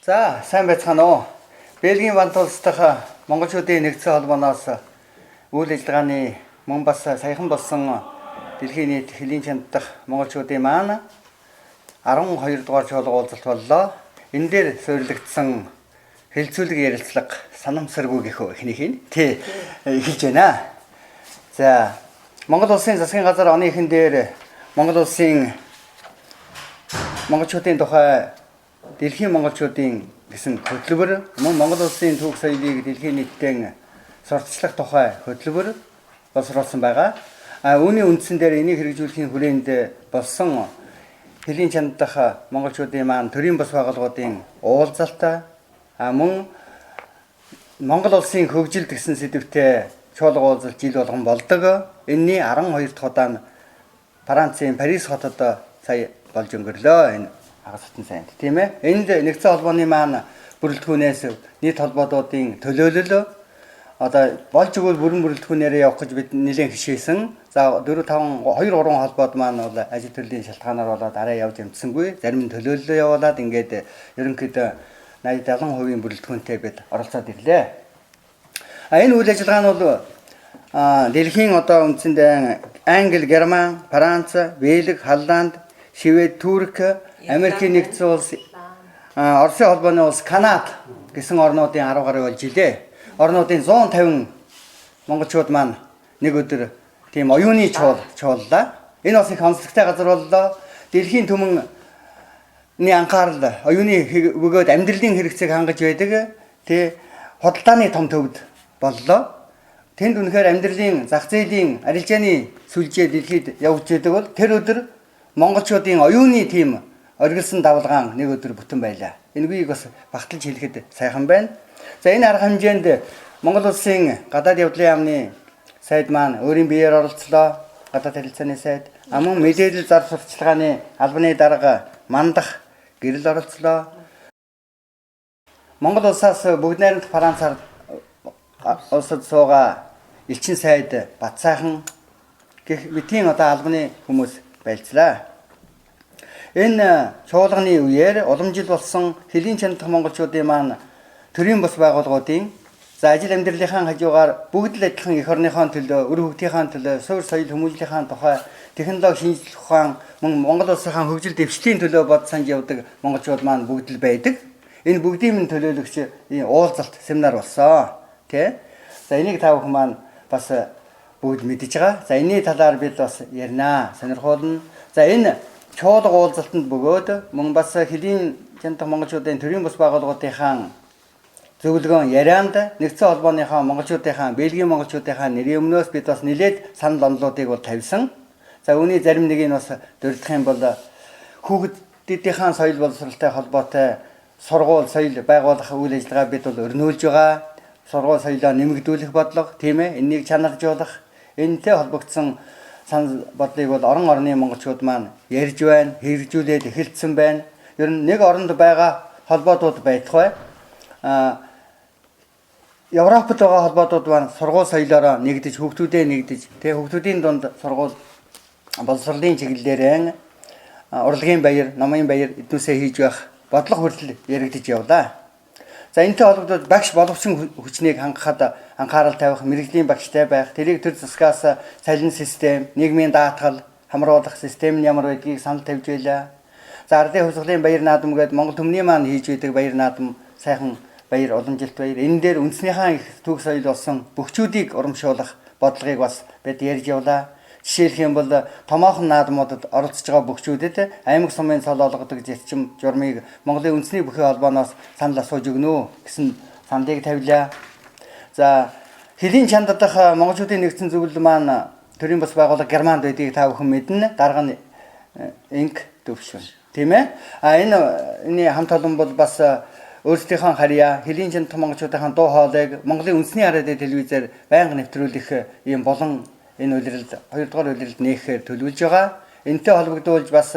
За, сайн байцгаана уу. Бельгийн Вант улс дахь монголчуудын нэгдсэн холбооноос үйл ажиллагааны мөн бас саяхан болсон дэлхийн нийт хөлийн чанд дахь монголчуудын маань 12 дугаар чуулга уулзалт боллоо. Энэ дээр суурилагдсан хэлцүүлэг ярилцлага санамсаргүй гэхөө эхнийх нь хэлж байна. За, Монгол улсын засгийн газар оны эхэн дээр Монгол улсын монголчуудын тухай дэлхийн монголчуудын гэсэн хөтөлбөр мөн Монгол улсын түүх соёлыг дэлхийн нийтэд сурталчлах тухай хөтөлбөр боловсруулсан байгаа. Үүний үндсэн дээр энийг хэрэгжүүлэхийн хүрээнд болсон хөлийн чанд дахь монголчуудын маань төрийн бас байгууллагуудын уулзалт мөн Монгол улсын хөгжил гэсэн сэдвтэй чуулга уулзалт жил болгон болдог. Энэний 12 дахь удаа нь Францын Парис хотод сая болж өнгөрлөө. Энэ хагас хотын сайнд тийм ээ. Энд нэгдсэн холбооны маань бүрэлдэхүүнээс нийт холбоодуудын төлөөлөл одоо болж өгвөл бүрэн бүрэлдэхүүнээрээ явах гэж бид нэлээд хишээсэн. За 4 5 2 3 холбоод маань бол ажил төрлийн шалтгаанаар болоод арай явж амжсангүй. Зарим нь төлөөллөө явуулаад ингээд ерөнхийдөө 80-70% бүрэлдэхүүнтэй бид оролцоод ирлээ. Энэ үйл ажиллагаа нь бол дэлхийн одоо үндсэндээ Англи, Герман, Франц, Бельги, Холланд, Швед, Турк, Америкийн нэгдсэн улс, Оросын холбооны улс, Канада гэсэн орнуудын 10 гаруй болж илээ. Орнуудын 150 монголчууд маань нэг өдөр тийм оюуны чууллаа. Энэ бас их онцлогтой газар боллоо. Дэлхийн түмэн анхаарал оюуны бөгөөд амьдралын хэрэгцээг хангаж байдаг. Тэ худалдааны том төвд боллоо. Тэнд үнэхээр амьдралын зах зээлийн арилжааны сүлжээ дэлхийд явж байдаг бол тэр өдөр монголчуудын оюуны тийм оргилсан давлгаан нэг өдөр бүтэн байлаа. Энэгийг бас багталж хэлэхэд сайхан байна. За энэ арга хэмжээнд Монгол улсын гадаад явдлын яамны сайд маань өөрийн биеэр оролцлоо. Гадаад харилцааны сайд мөн мэдээлэл зар сурталчилгааны албаны дарга мандах гэрэл оролцлоо. Монгол улсаас бүгд найрамдах Францаар улсад суугаа элчин сайд Батсайхан гэх мэтийн одоо албаны хүмүүс байлцлаа. Энэ чуулганы үеэр улам жил болсон хөлийн чанд дахь монголчуудын маань төрийн бас байгууллагуудын за ажил амьдралынхаа хажуугаар бүгд л адилхан эх орныхоо төлөө, өр хөгжийнхаа төлөө, суурь соёл хүмүүжлийнхаа тухай, технологи шинжилэх ухаан, мөн Монгол улсынхаа хөгжил дэвшлийн төлөө бод санж явдаг монголчууд маань бүгд л байдаг. Энэ бүгдийн минь төлөөлөгч уулзалт семинар болсон. Тэ? За энийг та бүхэн маань бас бүгд мэдж байгаа. За энэний талаар бид бас ярина, сонирхуулна. За энэ чуулга уулзалтанд бөгөөд мөн бас хөлийн чанд дахь монголчуудын төрийн бас байгууллагуудынхаа зөвлөгөөн ярианд нэгдсэн холбооныхаа монголчуудынхаа Бельгийн монголчуудынхаа нэрийн өмнөөс бид бас нэлээд санал онолуудыг бол тавьсан. За үүний зарим нэг нь бас дурдах юм бол хүүхдүүдийнхаа соёл боловсролтой холбоотой сургууль соёл байгуулах үйл ажиллагаа бид бол өрнүүлж байгаа. Сургууль соёлоо нэмэгдүүлэх бодлого тийм ээ энийг чанаржуулах энэтэй холбогдсон санал бодлыг бол орон орны монголчууд маань ярьж байна, хэрэгжүүлээд эхэлсэн байна. Ер нь нэг оронд байгаа холбоодууд байх бай. Европод байгаа холбоодууд маань сургууль соёлоороо нэгдэж, хүүхдүүдээ нэгдэж, тэгээ хүүхдүүдийн дунд сургууль боловсролын чиглэлээр урлагийн баяр, номын баяр эднүсээ хийж байх бодлого хүртэл яригдж явлаа. За энэтэй холбогдоод багш боловсон хүчнийг хангахад анхаарал тавих, мэрэгжлийн багштай байх, тэрийг төр засгаас салин систем, нийгмийн даатгал, хамруулах систем нь ямар байдгийг санал тавьж байлаа. За ардын хувьсгалын баяр наадам гээд Монгол түмний маань хийж байдаг баяр наадам сайхан баяр уламжилт баяр. Энэ дээр үндснийхаа их түүх соёл болсон бөхчүүдийг урамшуулах бодлогыг бас бид ярьж явлаа. Жишээлх юм бол томоохон наадмуудад оролцож байгаа бөхчүүдэд аймаг сумын цол олгодог зэвчим журмыг Монголын үндэсний бүхий холбооноос санал асууж өгнө гэсэн саналыг тавилаа. За хөлийн чанд дахь монголчуудын нэгдсэн зөвлөл маань төрийн бас байгууллага Германд байдгийг та бүхэн мэднэ. Дарга нь инк төвшин. Тийм ээ. Энэ хамт олон бол бас өөрсдийнхөө харьяа хөлийн чанд дахь монголчуудын дуу хоолойг Монголын үндэсний хараадын телевизээр байнга нэвтрүүлэх ийм болон энэ улиралд 2 дугаар улиралд нээхээр төлөвлөж байгаа. Энэтэй холбогдуулж бас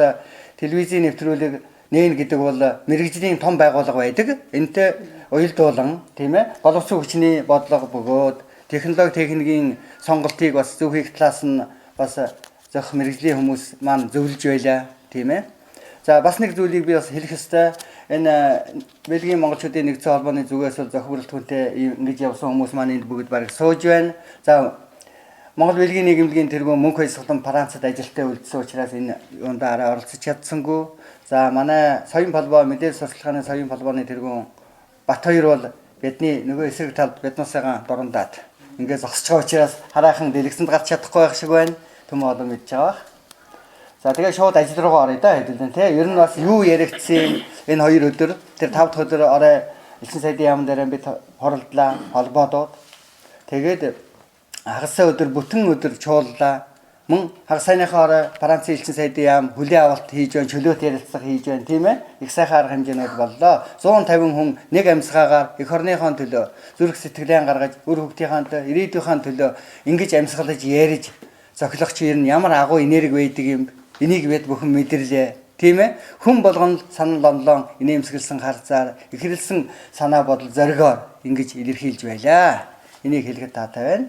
телевизийн нэвтрүүлэг нээн гэдэг бол мэрэгжлийн том байгууллага байдаг. Энэтэй уялдуулан тийм ээ боловсон хүчний бодлого бөгөөд технологи техникийн сонголтыг бас зөв хийх талаас нь бас зөх мэрэгжлийн хүмүүс маань зөвлөж байлаа тийм ээ. За бас нэг зүйлийг би бас хэлэх ёстой. Энэ Бэлгийн монголчуудын нэгдсэн холбооны зүгээс бол зохиолт хүнтэй ингэж явсан хүмүүс маань энд бүгд бараг сууж байна. За Монгол Бэлгийн нийгэмлэгийн тэргүүн мөнх баясгалан Францад ажилтаа үлдсэн учраас энэ юундаа оролцож чадсангүй. За манай соёлын холбоо мэдээлэл сурталчилгааны соёлын холбооны тэргүүн Бат хоёр бол бидний нөгөө эсрэг талд биднээсээ дурандаад ингээд зогсож байгаа учраас хараахан дэлгэсэнд гарч чадахгүй байх шиг байна. Түмэн олон мэдж байгаа. За тэгээ шууд ажил руугаа оръё да хэдүүлэн тий. Ер нь бас юу яригдсан энэ 2 өдөр тэр 5 дахь өдөр орой элчин сайдын яам дээр бид хоролдлаа холбоодод. Тэгээд хагас өдөр бүтэн өдөр чууллаа. Мөн хагас сайныхаа орой Францын элчин сайдын яам хүлээн авалт хийж байна, чөлөөт ярилцлага хийж байна тийм ээ. Их сайхан арга хэмжээнүүд боллоо. 150 хүн нэг амьсгаагаар эх орныхоо төлөө зүрх сэтгэлээ гаргаж, үр хөвгтийнхаа төлөө, ирээдүйн төлөө ингэж амьсгалж ярьж зохилох чи ер нь ямар агуу энерги байдаг юм. Энийг бид бүхэн мэдэрлээ. Тийм ээ. Хүн болгоно санал онлон инээмсэглсэн харцаар ихрэлсэн санаа бодол зоригоор ингэж илэрхийлж байлаа. Энийг хэлэхэд таатай байна.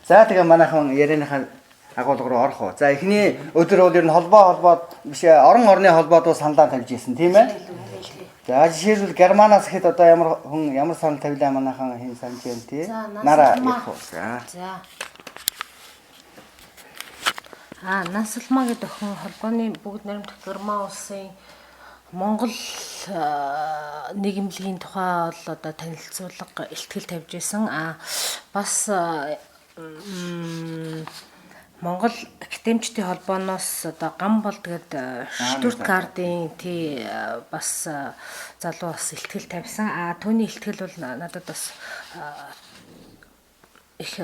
За тэгээ манайхан ярианыхаа агуулга руу орох уу. За эхний өдөр бол ер нь холбоо биш орон орны холбоодоо саналаа тавьж ирсэн тийм ээ. За жишээлбэл Германаас хэд одоо ямар санал тавилаа манайхан хэн санаж байна тий. Нараа ирэх үү. За. Насалмаа гэдэг охин холбооны бүгд найрамдах Герман улсын Монгол нийгэмлэгийн тухай бол одоо танилцуулга ихтгэл тавьж исэн. Бас Монгол академичдын холбооноос одоо гам бол тэгээд Штутгартын тий бас залуу бас ихтгэл тавьсан. Түүний ихтгэл бол надад бас их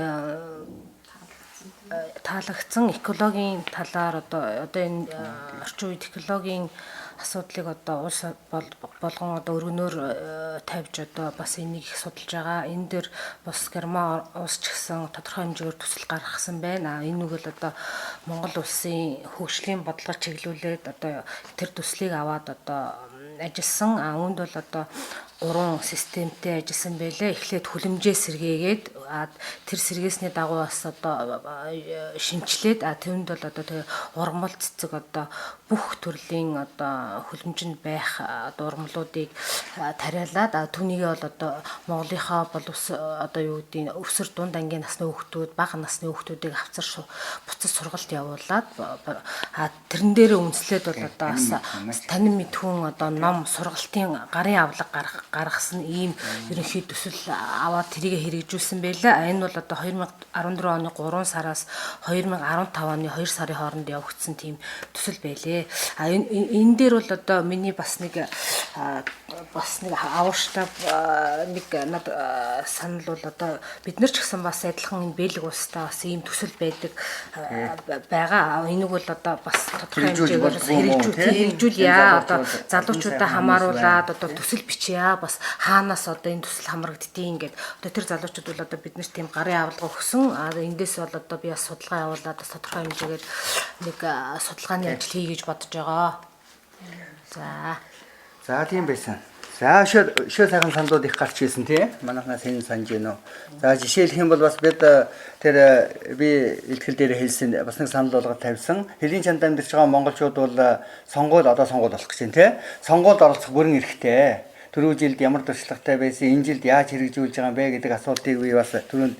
таалагдсан. Экологийн талаар одоо энэ орчин үед экологийн асуудлыг одоо улс болгон одоо өргөнөөр тавьж одоо бас энийг их судалж байгаа. Энэ дээр бас Герман улс ч гэсэн тодорхой хэмжээгээр төсөл гаргасан байна. Энэ үг л одоо Монгол улсын хөгжлийн бодлого чиглүүлээд одоо тэр төслийг аваад одоо ажилласан. Үүнд бол одоо 3 системтэй ажилласан байлээ. Эхлээд хүлэмжээ сэргээгээд тэр сэргээсний дагуу бас одоо шинчлээд тэнд бол одоо тэгээ ургамал цэцэг одоо бүх төрлийн одоо хүлэмжинд байх одоо ургамлуудыг тариалаад түүнийгээ бол одоо Монголынхаа бол одоо юу гэдгийг өсвөр дунд ангийн насны хүүхдүүд, бага насны хүүхдүүдийг авцар буцаж сургалт явуулаад тэрэн дээрээ үндэслээд бол одоо бас танин мэдхүүн одоо ном сургалтын гарын авлага гаргасан ийм ерөнхий төсөл аваад тэрийг хэрэгжүүлсэн байлаа. Энэ бол одоо 2014 оны 3 сараас 2015 оны 2 сарын хооронд явагдсан тийм төсөл байлээ. Энэ дээр бол одоо миний бас нэг авууштай нэг над санал бол одоо бид нар ч гэсэн бас адилхан энэ бэлэг улстай бас ийм төсөл байдаг байгаа. Энийг бол одоо бас тодорхой хэмжээгээр хэрэгжүүлье. Одоо залуучуудаа хамааруулад одоо төсөл бичье. Бас хаанаас одоо энэ төсөл хамрагддгийг ингээд одоо тэр залуучууд бол одоо бид нарт тийм гарын авалга өгсөн. Эндээс бол одоо би бас судалгаа явуулаад бас тодорхой хэмжээгээр нэг судалгааны ажил хий гэж бодож байгаа. За тийм байсан. За шөө сайхан саналууд их гарч ирсэн тий. Манайхнаас энэ санаж гинөө. За жишээлх юм бол бас бид тэр би илтгэл дээр хэлсэн бас нэг санал болгоод тавьсан. Хэлийн чанд амьдарч байгаа монголчууд бол сонгуул болох гэж байна тий. Сонгуульд оролцох бүрэн эрхтэй. Түрүү жилд ямар туршлагатай байсан, энэ жилд яаж хэрэгжүүлж байгаа юм бэ гэдэг асуултыг би бас түрүүнд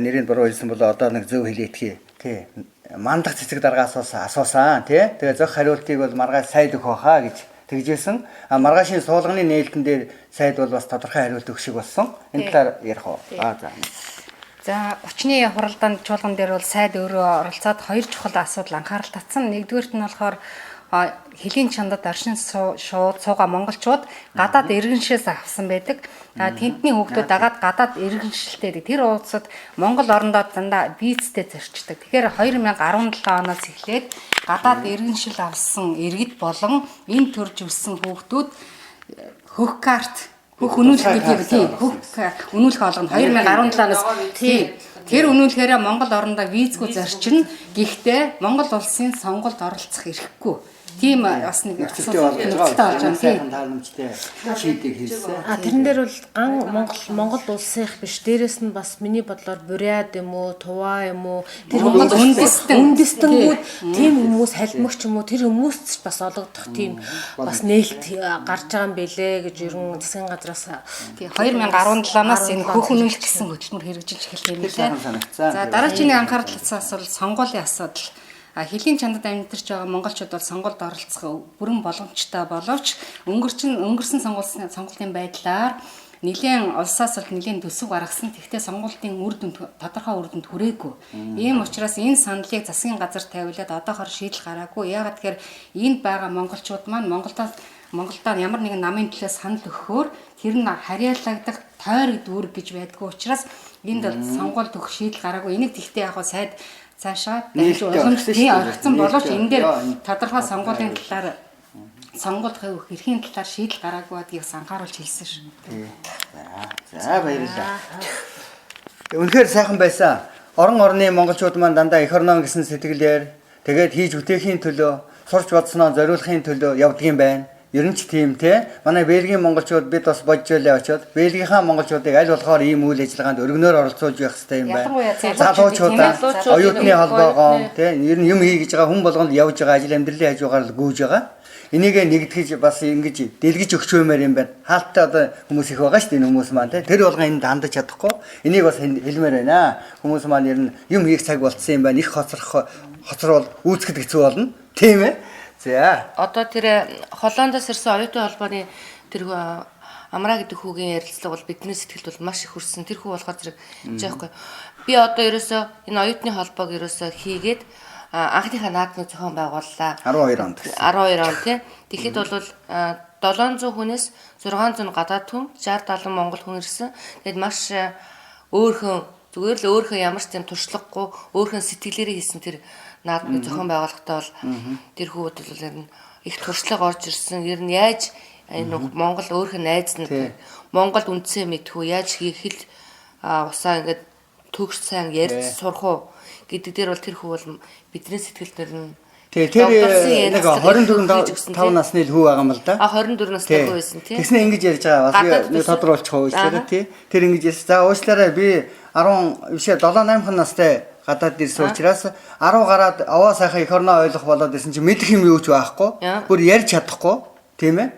нэрийг буруу хэлсэн бол одоо нэг зөв хэлээдхий. Тий. Мандах цэцэг даргаас асуусан тий. Тэгээ зөх хариултыг бол маргааш сайд өгөх байхаа гэж тэгжсэн. Маргаашийн суулганы нээлтэн дээр сайд бол бас тодорхой хариулт өгөх шиг болсон. Энэ талаар ярих уу? За 30-ны хуралдаанд чуулган дээр бол сайд өөрөө оролцоод 2 чухал асуудал анхаарал татсан. Нэгдүгээрт нь болохоор Хэлийн чандад оршин шууд суугаа монголчууд гадаад иргэншээс авсан байдаг. Тентний хүүхдүүд дагаад гадаад иргэншилтэй. Тэр улсад Монгол орондоо дандаа визтэй зорчдог. Тэгэхээр 2017 оноос эхлээд гадаад иргэншил авсан иргэд болон энэ төрж өссөн хүүхдүүд хөх карт хөх үнүүлэх гэдэг хөх үнүүлэх олгоно 2017 оноос тэр үнүүлэхээр Монгол орондоо визгүй зорчирно. Гэхдээ Монгол улсын сонгуульд оролцох эрхгүй. Тийм бас нэг нөхцөлтэй болж байгаа. Тийм сайхан тааламжтай шийдийг хийсэн. Тэрэн дээр бол ган Монгол улсынх биш. Дээрэс нь бас миний бодлоор Бурят юм уу, Тува юм уу, тэр үндэстэнгүүд тийм хүмүүс халимагч юм уу, тэр хүмүүст ч бас олгодох тийм бас нээлт гарч байгаа юм бэлээ гэж ерөн засгийн газраас 2017-наас энэ хөхнүүлэх гэсэн хөтөлмөр хэрэгжилж эхэлсэн юм лээ. За дараагийн анхаарал татсан асуулт сонгуулийн асуудал. Хэлийн чандад амьдарч байгаа монголчууд бол сонгуульд оролцох бүрэн боломжтой боловч өнгөрсөн сонголтын байдлаар нэлийн улсаас бол нэлийн төсөв гаргасан. Тэгвэл сонгуулийн тодорхой үр дүнд хүрээгүй. Ийм учраас энэ саналыг засгийн газар тавиулаад одоохоор шийдэл гараагүй. Яагаад тэгэхээр энд байгаа монголчууд маань Монголдо ямар нэгэн намын төлөө санал өгөхөөр тэр нь харьяалагдах тойрог дүүрэг гэж байдгүй учраас энд бол сонгуульд өгөх шийдэл гараагүй. Энийг тэгтээ яг сайд цаашаа боломжтой оргицсан боловч энэ дээр тодорхой сонгуулийн талаар сонгуульд хавь эрхийн талаар шийдэл гараагүй гэдгийг анхааруулж хэлсэн шүү. За баярлалаа. Үнэхээр сайхан байсан. Орны монголчууд маань дандаа эх орноо гэсэн сэтгэлээр тэгээд хийж бүтээхийн төлөө сурч бодсноо зориулахын төлөө явдгийм байна. Ер нь ч тийм те. Манай Бельгийн монголчууд бид бас бодж байлаа очоод Бельгийнхаа монголчуудыг аль болохоор ийм үйл ажиллагаанд өргөнөөр оролцуулж явах хэрэгтэй юм байна. Залуучуудаа оюутны холбоогоо те ер нь юм хий гэж байгаа хүн болгонд явж байгаа ажил амьдралын хажуугаар л гүйж байгаа. Энийг нэгтгэж бас ингэж дэлгэж өгчөөмөр юм байна. Хаалттай одоо хүмүүс их байгаа шүү дээ хүмүүс маань те. Тэр болгоо энд хандаж чадахгүй. Энийг бас хэлмээр байна. Хүмүүс маань ер нь юм хийх цаг болцсон юм байна. Их хоцрол үүсгэдэг хэцүү болно. Тийм ээ. За. Одоо тэр Холландаас ирсэн оюутны холбооны тэр Амраа гэдэг хүүгийн ярилцлага бол бидний сэтгэлд бол маш их хүрсэн. Тэр хүү болохоор зэрэг жаахгүй. Би одоо ерөөсөө энэ оюутны холбоог ерөөсөө хийгээд анхныхаа наадмыг зохион байгууллаа. 12 онд. 12 он тий. Тэгэхэд бол 700 хүнээс 600 гадаад хүн, 60 70 монгол хүн ирсэн. Тэгэд маш өөрхөн зүгээр л өөрхөн ямар ч юм туршлагагүй өөрхөн сэтгэлээрээ хийсэн тэр наадмыг зохион байгуулахдаа бол тэр хүүд бол ер нь их туршлага орж ирсэн. Ер нь яаж энэ Монгол өөрхөн найз нар Монголд үндсэн мэдхүү яаж хэл усаа ингээд төгс сайн ярьж сурах уу гэдэг дээр бол тэр хүү бол бидний сэтгэлд нь тэр нэг 24 5 насны л хүү байгаа юм л да. 24 настай хүү байсан тий. Тэгснэ ингэж ярьж байгаа бас би тодруулчих уу гэж тий. Тэр ингэж ярьсан. За уучлаарай би 10 биш 7 8 настай гадаад ирсэн учраас 10 гараад аваа сайхан эх орноо ойлгох болоод ирсэн чи мэдэх юм юу ч байхгүй. Бүр ярьж чадахгүй тийм ээ.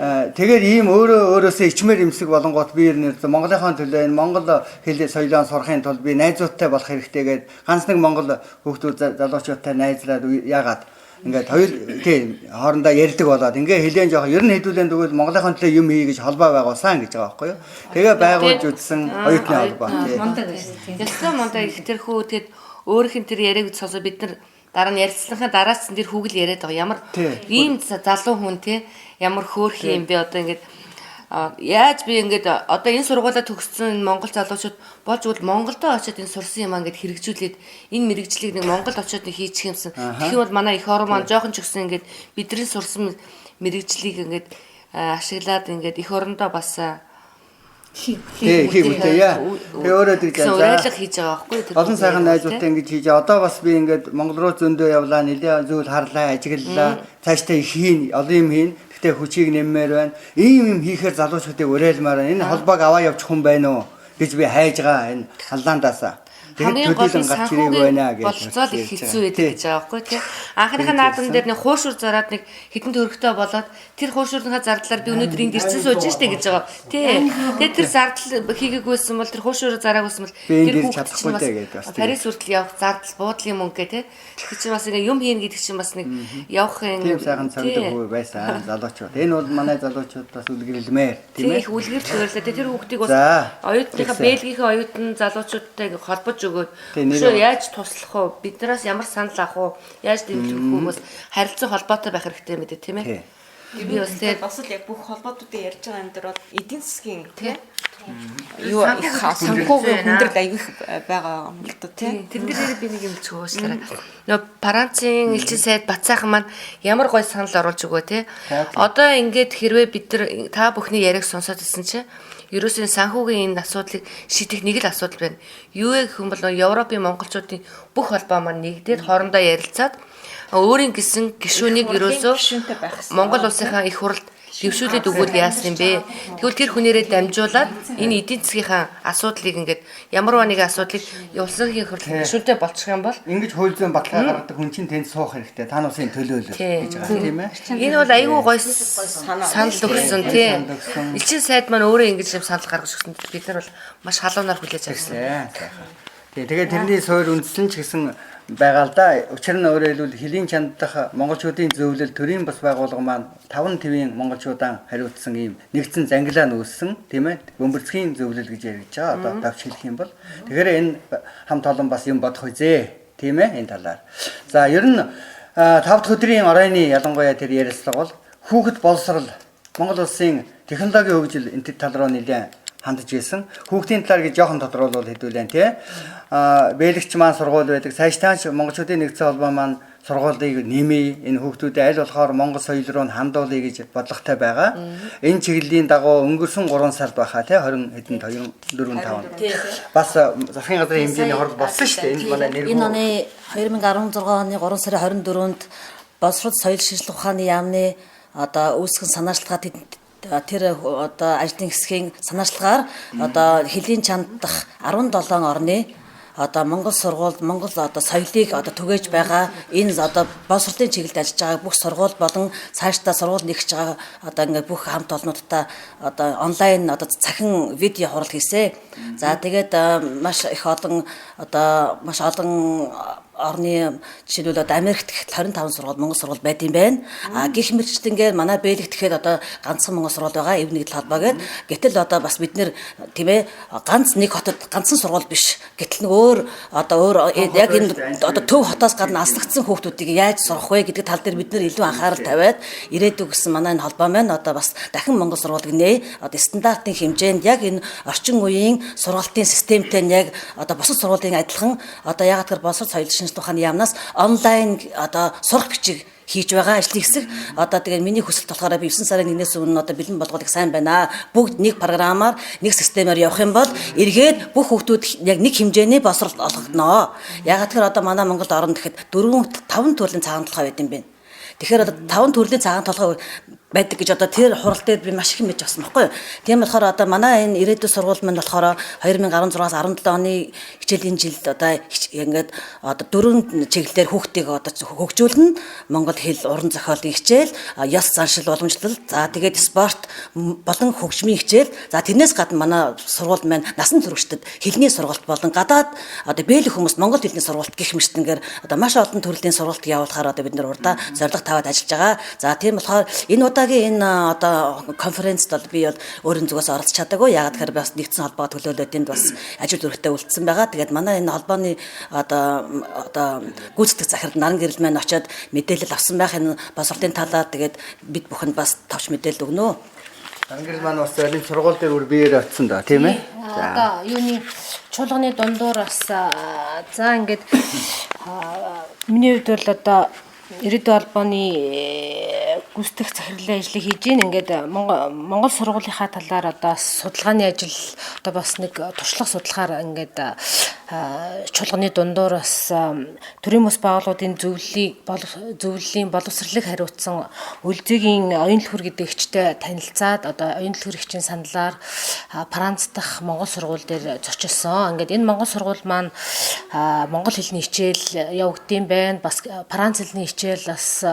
Тэгээд ийм өөрөөсөө ичмэр имсэг болонгот би Монголынхон төлөө энэ Монгол хэлээ соёлоо сурахын тулд би найзуудтай болох хэрэгтэй гээд ганц нэг Монгол хүүхдүүд залуучуудтай найзлаад яагаад ингээд хоёр тийм хоорондоо ярьдаг болоод ингээ хэлэн жоох ер нь хэдүүлэн тэгвэл Монголынхон төлөө юм хий гэж холбоо байгуулсан гэж байгаа байхгүй юу. Тэгээ байгуулж үзсэн оюутны холбоо тийм. Мондаг их тэрхүү тэгэд өөрийнх нь тэр яриаг сонсоо бид нар дараа нь ярилцлагын дараас тэр хүүгэл яриад байгаа. Ямар ийм залуу хүн те ямар хөөх юм бэ одоо ингээд яаж би ингээд одоо энэ сургуулаа төгссөн Монгол залуучууд болж үл Монголдо очиод энэ сурсан юм аа ингээд хэрэгжүүлээд энэ мэрэгжлийг нэг Монголд очиод хийчих юмсан. Тэгэхээр бол манай их орон маань жоохон ч гэсэн ингээд бидний сурсан мэрэгжлийг ингээд ашиглаад ингээд их орондоо бас хийх үүтэй яа. Тэгээ өөрөө тэгж уриалга хийж байгаа байхгүй тэр. Олон сайхан найзуудтай ингэж хийж одоо бас би ингээд Монгол руу зөндөө явлаа, нэлээ зүйл харлаа, ажиглалаа. Цаашдаа их хийн, олон юм хийн. Тэгтээ хүчийг нэммээр байна. Ийм юм хийхээр залуучуудыг уриалмаар байна. Энэ холбоог аваа явчих хүн байна уу гэж би хайж байгаа энэ халдаандаасаа. Хамгийн гол нь санхүүгийн болцоол их хэцүү байдаг гэж байгаа байхгүй тий. Анхныхаа наадам дээр нэг хуушур зараад нэг хитэн төгрөгтэй болоод тэр хуушурныхаа зардлаар би өнөөдөр энд ирсэн сууж штэ гэж байгаа. Тий. Тэгээд тэр зардал хийгээгүйсэн бол тэр хуушураа зараагүйсэн бол тэр хүүхд Парис хүртэл явах зардал буудлын мөнгө тий. Тэр чинь бас ингээ юм хийн гэдэг чинь бас нэг явахын тийм сайхан цагдаа хүү байсан залуучууд. Энэ бол манай залуучуудаас үлгэрэлмээр тийм ээ. Тий үлгэр төгөрлөө тэр хүүхдийг бас оюутныхаа Бельгийнхээ оюутан залуучуудтай холбож өгөөд яаж туслах уу биднээс ямар санал авах уу яаж дэмжих хүмүүс харилцаа холбоотой байх хэрэгтэй юм дээ тийм ээ. Би бас тэгээд бас л яг бүх холбоотуудыг ярьж байгаа юм дээр бол эдийн засгийн тийм юу их санхүүгийн хүндрэл аяг байгаа юм л да тий. Тэр дээр би нэг юм чуушлаа. Нөө Францын элчин сайд Бацаахан маань ямар гой санал оруулж өгөө те. Одоо ингээд хэрвээ бид нар та бүхний яриаг сонсоод ирсэн чинь ерөөсөө санхүүгийн энэ асуудлыг шийдэх нэг л асуудал байна. Юу вэ гэх юм бол Европын монголчуудын бүх холбоо маань нэгдээд хоорондоо ярилцаад өөрийн гэсэн гишүүнийг ерөөсөө Монгол улсынхаа их хурлд дэвшүүлээд өгвөл яасан юм бэ? Тэгвэл тэр хүнээрээ дамжуулаад энэ эдийн засгийнхаа асуудлыг ингээд ямарваа нэг асуудлыг улсын их хурлд дэвшүүлтэй болчих юм бол ингэж хууль зүйн баталгаа гаргадаг хүн чинь тэнд суух хэрэгтэй. Та нарын төлөөлөл гэж байгаа тийм ээ. Энэ бол айгүй гой санал өгсөн тий. Элчин сайд маань өөрөө ингэж юм санал гаргаж өгсөн. Бид нар бол маш халуунаар хүлээж авсан. Тэгээд тэрний суур үндэслэн ч гэсэн байгаа л да. Учир нь өөрөөр хэлбэл хөлийн чандах монголчуудын зөвлөл төрийн бас байгууллага маань 5 твийн монголчуудаа хариуцсан ийм нэгдсэн зангилаа нөөссөн тийм ээ. Бөмбөрцгийн зөвлөл гэж яригдж байгаа. Одоо давч хэлэх юм бол тэгэхээр энэ хамт олон бас юм бодох үзээ тийм ээ энэ талаар. За ер нь 5 дахь өдрийн оройны ялангуяа тэр ярилцлага бол хүүхэд боловсрал Монгол улсын технологийн хөгжил энэ тал руу нэлээд хандж исэн. Хүүхдийн талаар гэж жоохон тодруулбал хэдүүлэн тий. Бэлэгч маань сургууль байдаг. Цаашдаа монголчуудын нэгдсэн холбоо маань сургуулийг нэмээ. Энэ хүүхдүүдэд аль болохоор монгол соёл руу хандуулъя гэж бодлоготой байгаа. Энэ чиглэлийн дагуу өнгөрсөн 3 сард баха тий 20 хэдэн 24 5. Бас засгийн газрын хэмжээний хурал болсон шүү дээ. Энэ манай энэ оны 2016 оны 3 сарын 24-нд боловсрол соёл шинжилгээ ухааны яамны одоо үүсгэн санаачлагаа тэр одоо ажлын хэсгийн санаачлагаар одоо хөлийн чандах 17 орны одоо Монгол сургуульд Монгол одоо соёлыг одоо түгээж байгаа энэ одоо боловсролын чиглэлд ажиллаж байгаа бүх сургууль болон цаашдаа сургууль нэгж байгаа одоо ингээ бүх хамт олнуудтай одоо онлайн одоо цахин видео хурал хийсэ. За тэгээд маш их олон одоо маш олон орны жишээлбэл одоо Америкт 25 сургууль Монгол сургууль байд юм байна. Гэх мэрэгчлэнгээр манай Бэлэгт тэгэхээр одоо ганцхан Монгол сургууль байгаа. Эв нэгдэл холбоо гэдэг. Гэтэл одоо бас бид нэр тийм ээ ганц нэг хотод ганцхан сургууль биш. Гэтэл нэг өөр яг энэ одоо төв хотоос гадна алслагдсан хүүхдүүдийг яаж сурах вэ гэдэг тал дээр бид нэр илүү анхаарал тавиад ирээдүйг гэсэн манай энэ холбоо маань одоо бас дахин Монгол сургуулийг нэ одоо стандартын хэмжээнд яг энэ орчин үеийн сургалтын системтэй яг одоо бусад сургуулийн адилхан одоо яг тэр боловсрол соёл ухааны яамнаас онлайн одоо сурах бичиг хийж байгаа ажлын хэсэг одоо тэгээд миний хүсэлт болохоор би 9 сарын 1-ээс өмнө одоо бэлэн болгохыг сайн байна. Бүгд нэг програмаар нэг системээр явах юм бол эргээд бүх хүүхдүүд яг нэг хэмжээний боловсрол олгогдно. Яг тэгэхээр одоо манай Монголд орон гэхэд 4-5 төрлийн цагаан толгой байд юм байна. Тэгэхээр одоо 5 төрлийн цагаан толгой байдаг гэж одоо тэр хурал дээр би маш их мэдж авсан байхгүй юу. Тийм болохоор одоо манай энэ ирээдүйн сургууль маань болохоор 2016-аас 17 оны хичээлийн жилд одоо ингээд одоо 4 чиглэлээр хүүхдийг одоо хөгжүүлнэ. Монгол хэл, уран зохиолын хичээл, ёс заншил уламжлал, за тэгээд спорт болон хөгжмийн хичээл. За тэрнээс гадна манай сургууль маань насан туршидад хэлний сургалт болон гадаад одоо бэлэг хүмүүс Монгол хэлний сургалт гэх мэтнгээр одоо маш олон төрлийн сургалт явуулахаар одоо бид нэр урдаа зорилго тавиад ажиллаж байгаа. За тийм болохоор энэ удаагийн энэ одоо конференцд бол би бол өөрийн зүгээс оролцож чадаагүй. Яагаад гэхээр бас нэгдсэн холбоо төлөөлөлт энд бас ажил дүрхтэй үлдсэн байгаа. Тэгээд манай энэ холбооны одоо гүйцэтгэх захирал Наран гэрэл маань очиод мэдээлэл авсан байх энэ боловсролын талаар тэгээд бид бүхэнд бас товч мэдээлэл өгнө. Наран гэрэл маань бас зарим сургууль дээр үр биеэр очсон да тийм ээ. Одоо юуны чуулганы дундуур бас за ингээд миний хувьд бол одоо ирээдүйн холбооны гүйцэтгэх захирлын ажлыг хийж гин ингээд Монгол сургуулийнхаа талаар одоо судалгааны ажил одоо бас нэг туршлага судалгаар ингээд чуулганы дундуур бас төрийн бас байгууллагын зөвлөлийн боловсролыг хариуцсан Үлзигийн оюун дэлхүр гэдэгэгчтэй танилцаад одоо оюун дэлхүрэгчийн саналаар Франц дахь Монгол сургууль дээр зочилсон. Ингээд энэ Монгол сургууль маань монгол хэлний хичээл явагдсан байна. Бас Франц хэлний хичээл бас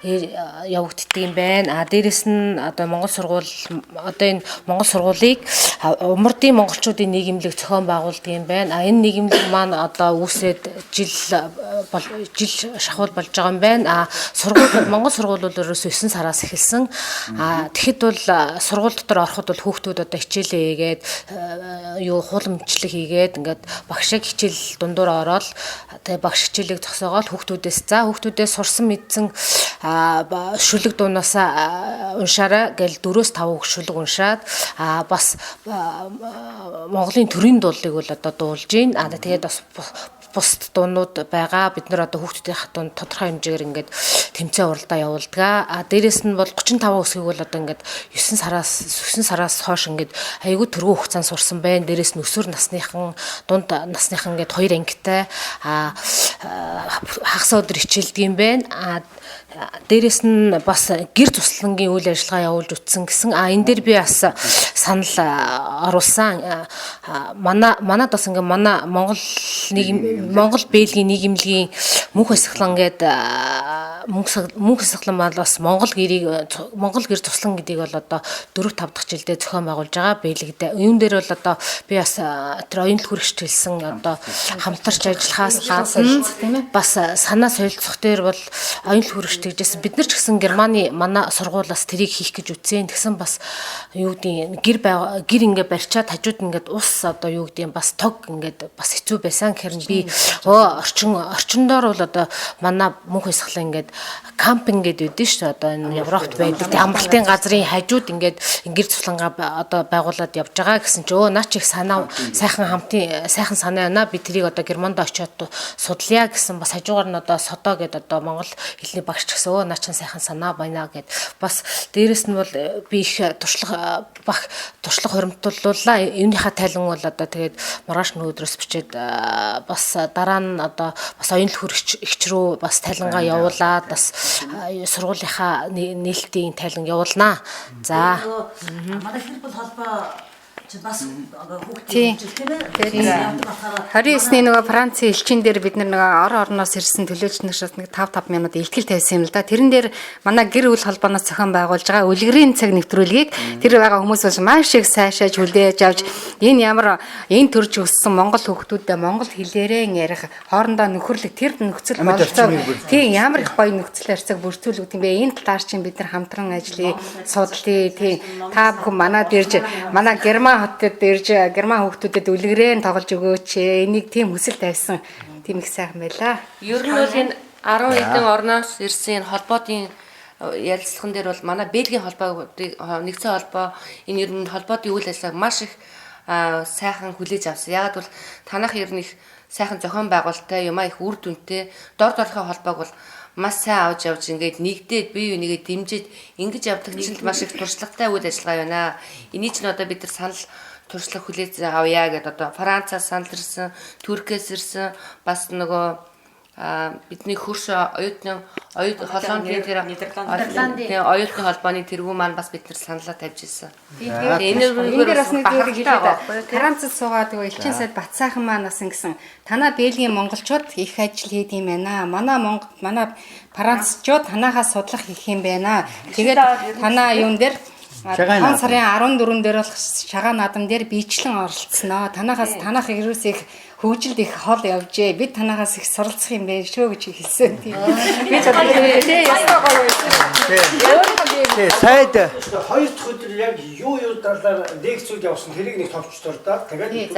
явагддаг юм байна. Дээрэс нь одоо Монгол сургууль одоо энэ Монгол сургуулийг умардын монголчуудын нийгэмлэг зохион байгуулдаг юм байна. Энэ нийгэмлэг маань одоо үүсээд жил жил шахуул болж байгаа юм байна. Монгол сургуулиудаас 9 сараас эхэлсэн. Тэгэхэд бол сургууль дотор ороход бол хүүхдүүд одоо хичээлээ хийгээд хууламжлал хийгээд ингээд багшиг хичээл дундуур ороод тэгээ багш хичээлийг зогсоогоод хүүхдүүдээс сурсан мэдсэн шүлэг дуунаасаа уншаарай гэл 4-5 шүлэг уншаад бас Монголын төрийн дуулыг бол одоо дуулж гин. Тэгээд бас бусд дуунууд байгаа. Бид нар одоо хүүхдүүдийн дунд тодорхой хэмжээгээр ингээд тэмцээн уралдаа явуулдаг. Дээрээс нь бол 35 өсгийг бол одоо ингээд 9 сараас хойш ингээд айгүй тэргүү хугацаанд сурсан байна. Дээрээс нь өсвөр насныхан, дунд насныхан ингээд 2 ангитай хагас өдөр хичээлдэг юм байна. Дээрээс нь бас гэр туслангийн үйл ажиллагаа явуулж үтсэн гэсэн. Энэ дээр би бас санал оруулсан. Манад бас ингээ манай Монгол Бельгийн нийгэмлэгийн мөнх хэсгэлэн гээд мөнх хэсгэлэн бол бас Монгол гэр туслан гэдгийг бол одоо 4-5 дахь жилдээ зохион байгуулж байгаа Бельгид. Юун дээр бол одоо би бас тэр оюун хүрэгч хэлсэн одоо хамтарч ажиллахаас гадна бас санаа солилцох дээр бол оюун хүрэгч тэгжсэн. Бид нар ч гэсэн Германы манай сургуулиас тэрийг хийх гэж үтсэн. Тэгсэн бас юу гэдэг гэр ингээ барьчаад хажууд ингээд ус одоо юу гэдэг бас тог ингээд бас хэцүү байсан. Хэрэг би орчиндоор бол одоо манай мөнх хэсгэлэн ингээд кампинг гэдэг үүдэн шүү дээ. Одоо энэ Европт байдаг амралтын газрын хажууд ингээд гэр цуслангаа одоо байгуулад явж байгаа гэсэн чи наа чи их сайхан санаа байна. Би тэрийг одоо Германд очиод судлая гэсэн бас хажуугаар нь одоо содо гэдэг одоо монгол хэлний багш гэсэн наа чин сайхан санаа байна гэд бас дээрэс нь бол би их туршлага хуримтлууллаа. Юуныхаа тайлан бол одоо тэгээд маргааш нөөдрөөс бичээд бас дараа нь одоо бас оюун хүрэгч рүү бас тайлангаа явуулаад бас сургуулийнхаа нээлтийн тайлан явуулнаа. За. Манай хэлбэл холбоо бас тийм ээ. 29-ний нөгөө Францын элчин дээр бид нар орноос ирсэн төлөөлч нараас нэг 5 минут илтгэл тавьсан юм л да. Тэрэн дээр манай гэр бүл холбооноос зохион байгуулж байгаа үлгэрийн цаг нэвтрүүлгийг тэр байгаа хүмүүс бас маш их сайшааж хүлээж авч энэ төрж өссөн монгол хүүхдүүдэд монгол хэлээрээ ярих хоорондоо нөхөрлөг тэр нөхцөл бололцоо тийм ямар их гоё нөхцөл харьцааг бүрдүүлдэг юм бэ. Энэ талаар чинь бид нар хамтран ажиллая, судлая. Тийм та бүхэн манад ирж манай Герман хотод ирж Герман хүүхдүүдэд үлгэрээ тоглож өгөөч. Энийг тийм хүсэл тавьсан. Тийм их сайхан байлаа. Ер нь бол энэ 10 хэдэн орноос ирсэн холбоотын ярилцлаган дээр бол манай Бельгийн холбоодыг нэгдсэн холбоо энэ ер нь холбоотын үйл ажиллагааг маш их сайхан хүлээж авсан. Яагаад бол танах ер нь их сайхан зохион байгуулалттай юм их үр дүнтэй дор дорхой холбоог бол маш сайн авч явж ингээд нэгдээд бие бинийгээ дэмжиж ингэж явдаг чинь маш их туршлагатай үйл ажиллагаа байна. Энийг чинь одоо бид нар санал туршлага хүлээж авъя гэдээ одоо Францаас санал ирсэн, Туркээс ирсэн, бас нөгөө бидний хөрш оюутны Холландын тэр оюутны холбооны тэргүү маань бас бид нар саналаа тавьж ирсэн. Энэ дээр бас нэг зүйл хэлээд Францад суугаад нөгөө элчин сайд Батсайхан маань бас ингэсэн танаа Бельгийн монголчууд их ажил хийдэг юм байна. Манай францчууд танаахаас судлах их юм байна. Тэгээд танаа юун дээр он сарын 14 дээр болох шагаан наадам дээр бичлэн оролцсноо. Танах ерөөс их хөгжилд их хол явжээ. Бид танаагаас их суралцах юм байна шүү гэж хэлсэн. Тийм. Би ч ястаа гоё байсан. Сайд 2 дахь өдөр яг юу талаар лекцүүд явуулсан тэрийг нэг товчдоор да. Тэгээд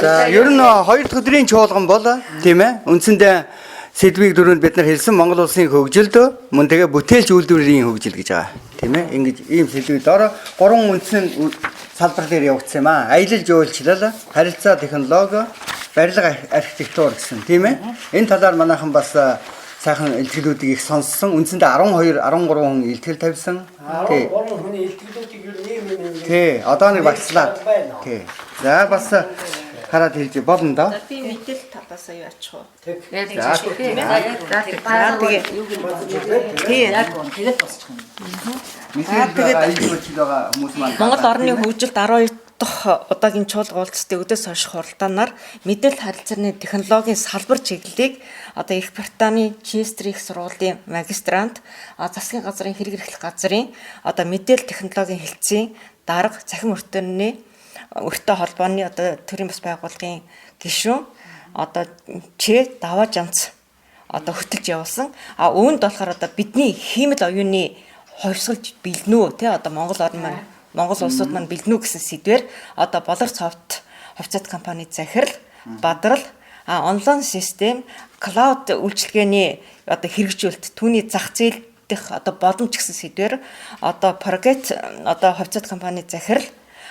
За ер нь 2 дахь өдрийн чуулган бол тийм ээ. Үндсэндээ сэдвийг дөрөнд бид нар хэлсэн Монгол улсын хөгжилд мөн тэгээ бүтээлч үйлдвэрийн хөгжил гэж байгаа. Тийм ээ. Ингэж ийм сэдвүүд ороо 3 үндсэн салбар дээр явагдсан юм аа. Аялал жуулчлал, харилцаа технологи, барилга архитектур гэсэн тийм ээ. Энэ талаар манайхан бас сайхан илтгэлүүдийг их сонссон. Үндсэндээ 13 хүн илтгэл тавьсан. Тий. 3 хүний илтгэлүүдийг юу нэм. Тий. Одоо нэг багцлаад. Тий. За бас хараад хэлж болно доо. Би мэдээлэл талаас аюу ачих уу. тэгээд босчих юм. Монгол орны хөгжилд 12 дахь удаагийн чуулга уулзалтын өдөөс хойш хуралдаанаар мэдээлэл харилцааны технологийн салбар чиглэлийг одоо Их Британий Честер их сургуулийн магистрант засгийн газрын хэрэг эрхлэх газрын одоо мэдээлэл технологийн хэлтсийн дарга цахим өртөө холбооны одоо төрийн бас байгууллагын гишүүн одоо чи даваа жанц одоо хөтөлж явуулсан. А үүнд болохоор одоо бидний хиймэл оюуны хувьсгалж бэлнүү те одоо Монгол орн маань Монгол улсууд маань бэлнүү гэсэн сэдвээр одоо Болор софт хувьцаат компани захирал, бадрал, онлайн систем, клауд үйлчилгээний одоо хэрэгжүүлэлт, түүний зах зээл дэх одоо боломж гэсэн сэдвээр одоо Прогет одоо хувьцаат компани захирал,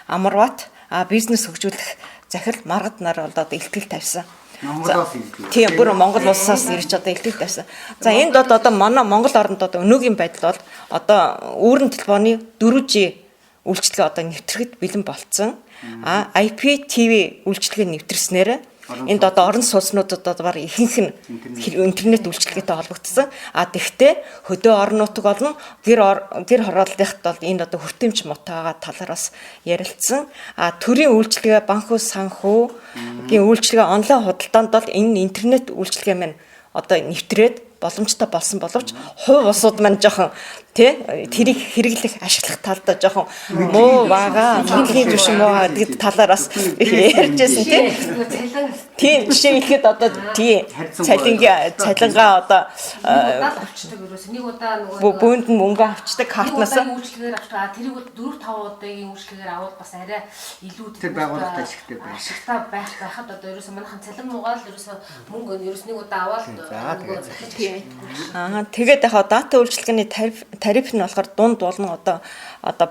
Амарват бизнес хөгжүүлэх захирал маргад нар бол одоо илтгэл тавьсан. Монголоос ирдэг. Тийм бүр Монгол улсаас ирж одоо илтгэл тавьсан. За энд одоо манай Монгол оронд одоо өнөөгийн байдал бол одоо үүрэн телефоны 4G үйлчилгээ одоо нэвтрэхэд бэлэн болцсон. IPTV үйлчилгээ нэвтэрснээр энд одоо орон сууцнуудад одоо баг ихэнх нь интернет үйлчилгээтэй холбогдсон. Тэгвэл хөдөө орнуудад болон гэр хорооллынхад бол энэ одоо хүртээмж мотоога талаар бас ярилцсан. Төрийн үйлчилгээ, банк ус санхүүгийн үйлчилгээ, онлайн худалдаанд бол энэ интернет үйлчилгээ маань одоо нэвтрээд боломжтой болсон боловч хувь улсууд маань жоохон тэрийг хэрэглэх ашиглах талдаа жоохон муу байгаа мэдлийн түвшин муу гэдэг талаараас ярьжсэн тийм жишээ ихэд одоо цалингаа одоо авчдаг ерөөс нэг удаа нөгөө бүүнд нь мөнгө авчдаг картнаас үйлчлэгээр авчдаг. Тэрийг 4-5 удаагийн үйлчлэгээр аваад бас арай илүү тэр байгууллагатай ашигтай байх. Ашигтай байхад одоо ерөөсөө манайхан цалин нугаал ерөөсөө мөнгө ерөөс нэг удаа аваад тэгээд яг дата үйлчилгээний тариф нь болохоор дунд болно одоо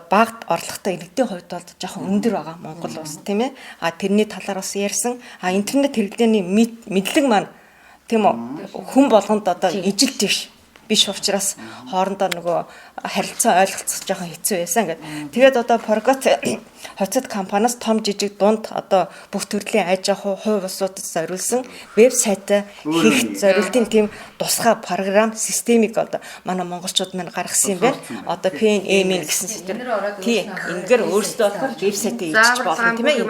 багт орлоготой иргэдийн хувьд бол жоохон өндөр байгаа Монгол улс тийм ээ. Тэрний талаар бас ярьсан. Интернет хэрэглээний мэдлэг маань тийм үү хүн болгонд одоо ижил биш учраас хоорондоо нөгөө харилцаа ойлголцох жоохон хэцүү байсан гэдэг. Тэгээд одоо Прогет хувьцаат компаниас том жижиг дунд одоо бүх төрлийн аж ахуй хувь улсуудад зориулсан вебсайт хийх зорилтын тийм тусгай програм системийг одоо манай монголчууд маань гаргасан юм байна. Одоо PNM гэсэн систем. Тийм ингээд өөрсдөө болохоор вебсайтыг хийж болно тийм ээ.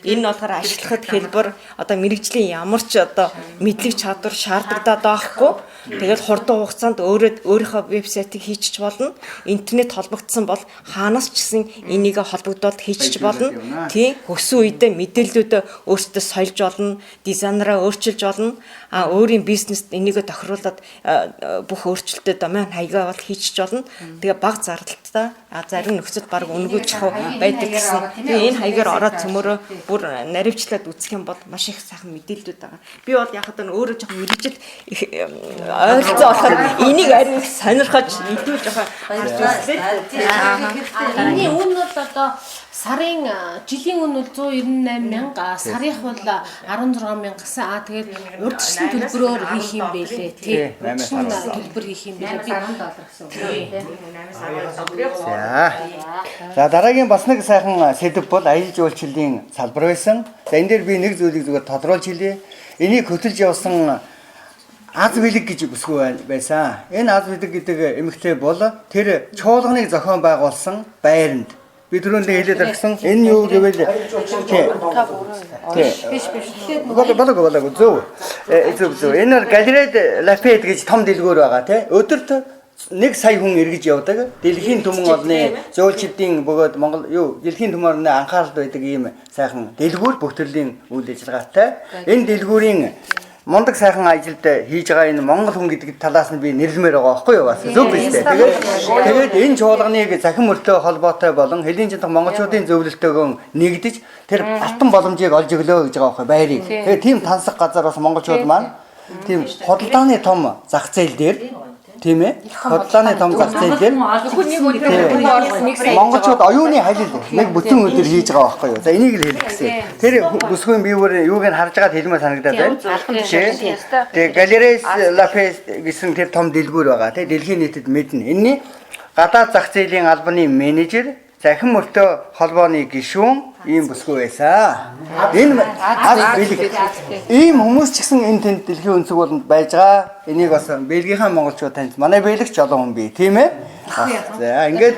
Энэ нь болохоор ашиглахад хэлбэр одоо мэрэгжлийн ямар ч одоо мэдлэг чадвар шаардлагатай байхгүй. Тэгээд хурдан хугацаанд өөрийнхөө вебсайтыг хийчих болно. Интернет холбогдсон бол хаанаас ч гэсэн энийг холбогдоод хийчих болно. Тийм хөсөн үедээ мэдээллүүдээ өөртөө сольж болно, дизайнераа өөрчилж болно. Өөрийн бизнест энийг тохируулаад бүх өөрчлөлтөд маань хаягаа бол хийчих болно. Тэгээ баг зардалтай зарим нөхцөл баг өнгөж байдаг гэсэн. Тэгээ энэ хаягаар ороод цөмөрөө бүр наривчлаад үзэх юм бол маш их сайхан мэдээллүүд байгаа. Би бол яг одоо өөрөө жоохон мэрэгжил ойлцоо болохоор энийг ариун сонирхож илүү жоохон Энэний үн бол одоо сарын жилийн үн бол 198 мянга, сарынх бол 16 мянгасан. Тэгээд урдчилсан төлбөрөөр хийх юм байлээ тий. Урдчилсан төлбөр хийх юм байлээ. Би За дараагийн бас нэг сайхан сэдв бол аялал жуулчлалын салбар байсан. За энэ дээр би нэг зүйлийг зүгээр тодруулж хэлье. Энийг хөтөлж явсан аз билэг гэж бүсгүй байсан. Энэ аз билэг гэдэг эмэгтэй бол тэр чуулганыг зохион байгуулсан байранд би түрүүндээ хэлээд ирсэн. Энэ юу гэвэл зөв. Энэ галерейд Лафайет гэж том дэлгүүр байгаа тий. Өдөрт 1 сая хүн эргэж явдаг. Дэлхийн түмэн олны жуулчдын бөгөөд Монгол дэлхийн түмэн орны анхаарал байдаг ийм сайхан дэлгүүр бүх төрлийн үйл ажиллагаатай. Энэ дэлгүүрийн мундаг сайхан ажилд хийж байгаа энэ Монгол хүн гэдэг талаас нь би нэрлэмээр байгаа байхгүй юу бас зөв биз дээ. Тэгээд энэ чуулганыг захин мөртөө холбоотой болон хэлийн жинх монголчуудын зөвлөлтөөгөө нэгдэж тэр алтан боломжийг олж өглөө гэж байгаа байхгүй байрыг. Тэгээд тийм тансаг газар бас монголчууд маань тийм худалдааны том зах зээл дээр тийм ээ. Худалдааны том зах зээл дээр монголчууд оюуны халил нэг бүтэн өдөр хийж байгаа байхгүй юу. За энийг л хэлэх гэсэн. Тэр бүсгүй би юуг нь харж байгаад хэлмээр санагдаад байна. Тэгээ галерейс Лафайет гэсэн тэр том дэлгүүр байгаа. Тэгээ дэлхийн нийтэд мэднэ. Энэний гадаад зах зээлийн албаны менежер, захин мөртөө холбооны гишүүн ийм бүсгүй байсан. Энэ аз билэг. Ийм хүмүүс ч гэсэн энэ тэнд дэлхийн өнцөг болонд байж байгаа. Энийг бас Бельгийнхаа монголчууд таньд манай бэлэгч олон хүн бий, тийм ээ. За ингээд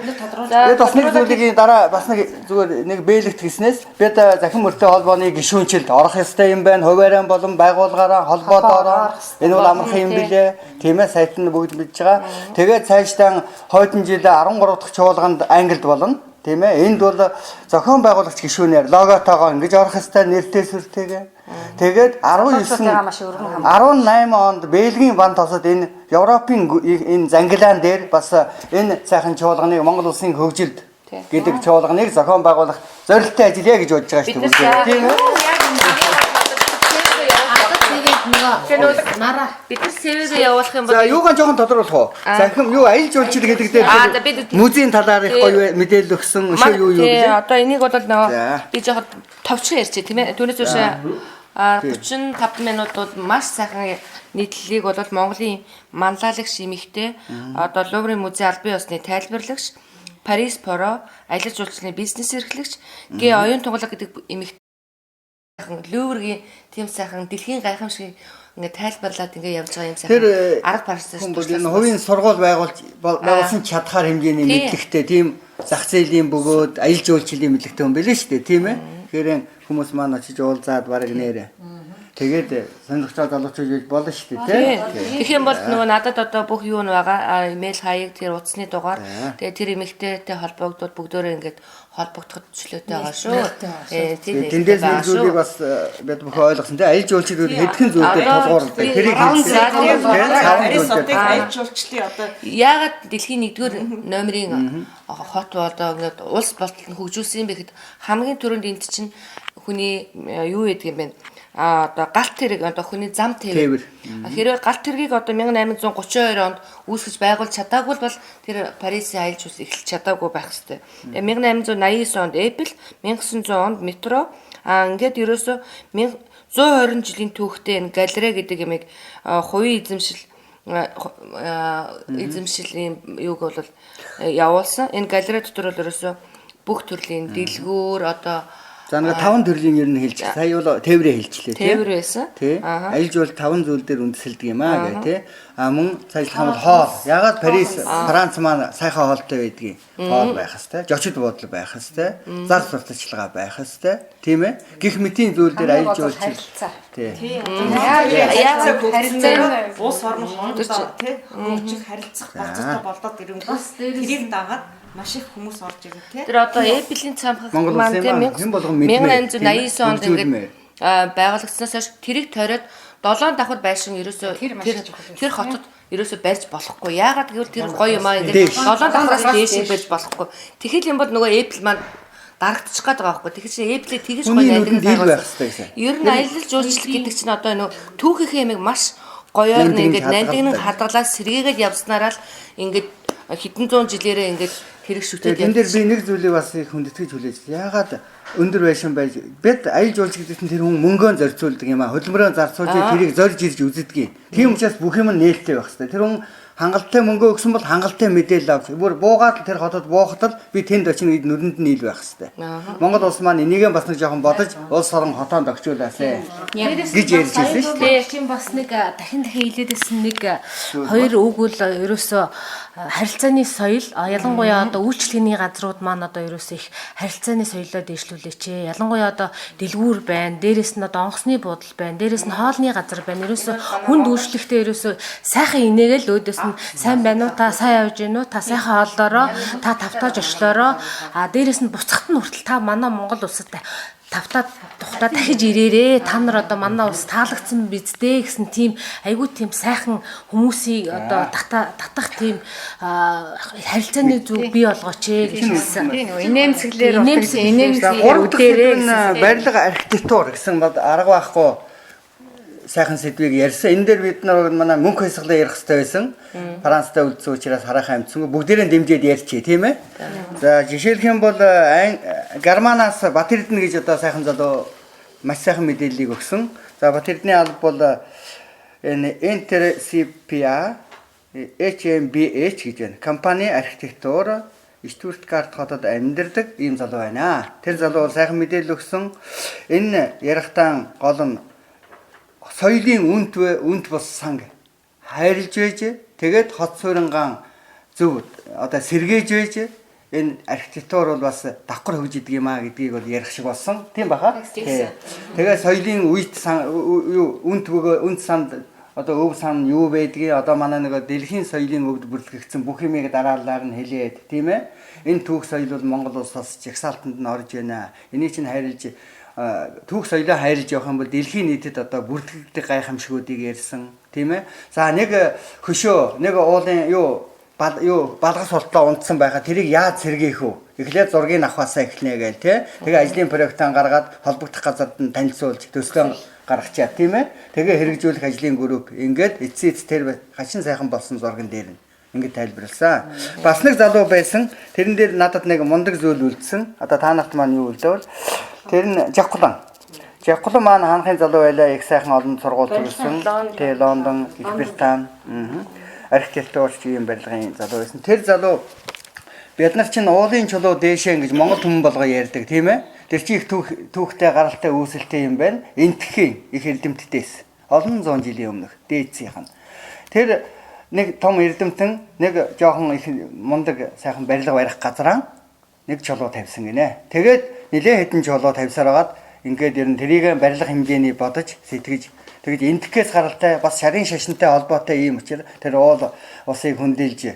бас нэг зүйлийн дараа бас нэг зүгээр нэг бэлэгт гиснээс бид захин мөртөө холбооны гишүүнчилд орох ёстой юм байна. Хуваарийн болон байгууллагаараа холбоотойроо энэ бол амархан юм билээ. Тийм ээ, сайт нь бүгд мэдж байгаа. Тэгээд цаашдаа хойдон жил 13 дахь чуулганд Англид болно. Тийм ээ. Энд бол зохион байгуулагч гишүүнээр логотойгоо ингэж орох ёстой нэртэй сүртэйгээ. Тэгээд 18 онд Бельгийн бан тосод энэ Европын энэ зангилаан дээр бас энэ сайхан чуулганыг Монгол улсын хөгжилд гэдэг чуулганыг зохион байгуулах зорилттой ажиллая гэж бодож байгаа шүү дээ. Тийм ээ. Бид нар сэвэгээ явуулах юм бол За юугаа жоохон тодруулах уу? Захим юу аялал жуулчлал гэдэг дээр музейн талаар их гоё мэдээлэл өгсөн өшөө юу гэж. Одоо энийг бол нөгөө би жоохон товчхон ярьчих тийм ээ. Түүнээс биш 35 минутууд маш сайхан нийтлэлийг бол Монголын манлайлагч эмэгтэй одоо Луврын музей албан ёсны тайлбарлагч Парис Поро аялал жуулчлалын бизнес эрхлэгч Г оюун тунгалаг гэдэг эмэгтэй Лувргийн тийм сайхан дэлхийн гайхамшиг ингээд тайлбарлаад ингээд явж байгаа юм сайхан арга барьсан шүү дээ. Энэ хувийн сургууль байгуулсан чадхаар хэмжээний мэдлэгтэй тийм зах зээлийн бөгөөд аялал жуулчлалын мэдлэгтэй хүн байлээ шүү дээ. Тийм ээ. Тэгэхээр хүмүүс маань очиж уулзаад бараг нэрэ. Тэгээд сонирхолтой залуучууд гэж болно шүү дээ. Тэгэх юм бол нөгөө надад одоо бүх юу нь байгаа. Имэйл хаяг тэр утасны дугаар. Тэгээд тэр эмэгтэйтэй холбогдоод бүгдөө ингээд холбогдоход төлөвтэй байгаа шүү. Тэндээс нэг зүйлийг бас бид бүхэн ойлгосон тийм аялал жуулчлалын хэдхэн зүйлээр тулгуурлаа. Тэрийг аялал жуулчлалын одоо яагаад дэлхийн 1-р номерын хот одоо ингээд улс болтол хөгжүүлсэн юм бэ гэхэд хамгийн түрүүнд энд чинь хүний юу гэдэг юм бэ? Одоо галт тэрэг одоо хүний зам тээвэр. Хэрвээ галт тэргийг одоо 1832 онд үүсгэж байгуулж чадаагүй бол тэр Парисын аялал жуулчлал эхэлж чадаагүй байх хэвээр. 1889 онд Эйфел, 1900 онд метро ингээд ерөөсө 120 жилийн түүхтэй энэ галерей гэдэг юмыг хувийн эзэмшил юуг бол явуулсан. Энэ галерей дотор бол ерөөсө бүх төрлийн дэлгүүр одоо за нэг 5 төрлийн ер нь хэлж сая бол тээврээ хэлчихлээ тийм. Тээвэр байсан. Аялал жуул 5 зүйл дээр үндэслэдэг юм аа гэх тийм. Мөн цаашлах бол хоол. Ягаад Парис, Франц маань сайхан хоолтой байдгийг. Хоол байх хэвээр, жочид буудлын байх хэвээр, зар сурталчилгаа байх хэвээр, тийм ээ. Гэх мэтийн зүйл дээр аялал жуулч тийм. яагаад харилцаа уус орны хоорондоо тийм хөгжих харилцах болцоотой болдоод ирэнгүүт тэрийг дагаад маш их хүмүүс орж ирнэ тий. Тэр одоо Эйфелийн цамхаг маань тийм 1889 онд ингээд байгуулагдсанаас хойш тэрийг тойроод 7 давхар байшин ерөөсөө тэр хотод ерөөсөө барьж болохгүй. Яагаад гэвэл тэр гоё юм аа ингээд 7 давхраас дээш барьж болохгүй. Тэгэхэл юм бол нөгөө Эйфел маань дарагдчих гээд байгаа байхгүй. Тэгэхээр чи Эйфелийг тэгэж гоё амьдрал байгуулсан. Ер нь аялал жуулчлал гэдэг чинь одоо нөгөө түүхийнхээ ямиг маш гоёор ингээд нандинг хадгалаад сэргээгээд явснараа л ингээд хэдэн зуун жилээрээ ингээд хэрэг шүтээд энэ дээр би нэг зүйлийг бас их хүндэтгэж хүлээж. Яагаад өндөр байшин байж бид аялал жуулчлал гэдэг нь тэр хүн мөнгөөн зорцуулдаг юм аа. Хөдөлмөрөөр зарцуулж тэрийг зорж ирж үздэг. Тийм учраас бүх юм нээлттэй байх хэрэгтэй. Тэр хүн хангалттай мөнгө өгсөн бол хангалттай мэдээлэл авах. Бүр буугаад тэр хотод буухад л би тэнд очино гэж нүдэнд нь нийл байх хэрэгтэй. Монгол улс маань энийгээ бас нэг жоохон бодож улс орон хотоонд огцуулаасэ гэж ярьж байсан шүү дээ. Тийм бас нэг дахин хэлээдсэн нэг хоёр үг бол ерөөсөө харилцааны соёл ялангуяа одоо үйлчлэгээний газрууд маань одоо ерөөсөө их харилцааны соёлоо дэвшлүүлээч. Ялангуяа одоо дэлгүүр байна, дээрэс нь одоо онгоцны буудал байна, дээрэс нь хоолны газар байна. Ерөөсөө хүнд үйлчлэхдээ ерөөсөө сайхан инээгээл өөдөөс сайн байна уу, та сайн явж гэнэ үү, та сайхан хооллороо, та тавтааж очлоороо, дээрэс нь буцахт нь хүртэл та манай Монгол улсад тавтаад тухтаа дахиж ирээрээ, та нар одоо манай улс таалагдсан биздээ гэсэн тийм айгүй тийм сайхан хүмүүсийг одоо татах тийм харилцааны зүг бий болгооч гэж хэлсэн. Инээмсэглэр үдээрээ барилга архитектур гэсэн арга байхгүй сайхан сэдвийг ярьсан. Энэ дээр бид нар манай мөнх хязгаарлаа ярих хэрэгтэй байсан. Францтай үлдсэн учраас хараахан амтсан. Бүгдээрээ дэмжиж ярьчих тийм ээ. За жишээлх юм бол Германаас Батэрдэн гэж одоо сайхан залуу маш сайхан мэдээллийг өгсөн. За Батэрдний алба бол энэ Интерсипиа HMBH гэж байна. Компани архитектур Штутгарт хотод амьдардаг ийм залуу байна. Тэр залуу сайхан мэдээлэл өгсөн. Энэ ярихтан гол нь соёлын үнд бус санг хайрлж байж тэгээд хот суурингаан зөв одоо сэргээж байж энэ архитектур бол бас давхар хөгжидөг юм а гэдгийг бол ярих шиг болсон тийм баха. Тэгээд соёлын үнд санд одоо өв сан юу байдгийг одоо манай нэг дэлхийн соёлын өвд бүртгэгдсэн бүх юмыг дараалалаар нь хэлээд тийм ээ. Энэ түүх соёл бол Монгол улсаас жагсаалтанд нь орж байна. Энийг чинь хайрлж түүх соёлоо хайрлж явах юм бол дэлхийн нийтэд одоо бүртгэгдэх гайхамшгуудыг ярьсан тийм ээ. За нэг хөшөө нэг уулын балгас болтлоо унтсан байхад тэрийг яаж сэргээх вэ? Эхлээд зургийг авахаасаа эхэлнэ гээл тий. Тэгээ ажлын проектаа гаргаад холбогдох газарт нь танилцуулж төслөө гаргачаа тийм ээ. Тэгээ хэрэгжүүлэх ажлын групп ингээд эцсийн тэр хачин сайхан болсон зурган дээр нь ингээд тайлбарласан. Бас нэг залуу байсан. Тэрэн дээр надад нэг мундаг зүйл үлдсэн. Одоо та нарт маань юу үлдэвэл тэр нь Жагкулан. Жагкулан маань хаанхын залуу байлаа. Их сайхан олон сургууль төгссөн. Тэгээ Лондон, Их Британь, архитектурч юм барилгын залуу байсан. Тэр залуу бид нар чинь уулын чулуу дээшээ ингэж монгол хүмүүс болгоо ярьдаг тийм ээ. Тэр чи их түүхтэй гаралтай үүсэлтэй юм байна. Энтхийн их эрдэмтдээс олон зуун жилийн өмнөх дээдсийнх нь. Тэр нэг том эрдэмтэн нэг жоохон их мундаг сайхан барилга барих газараа нэг чулуу тавьсан гинэ. Тэгээд нэлээд хэдэн чулуу тавьсаар хагаад ингээд ер нь тэрийг барилга хэмжээний бодож сэтгэж тэгж энтхээс гаралтай бас шарын шашинтай холбоотой юм учраас тэр уул усыг хөндөөлж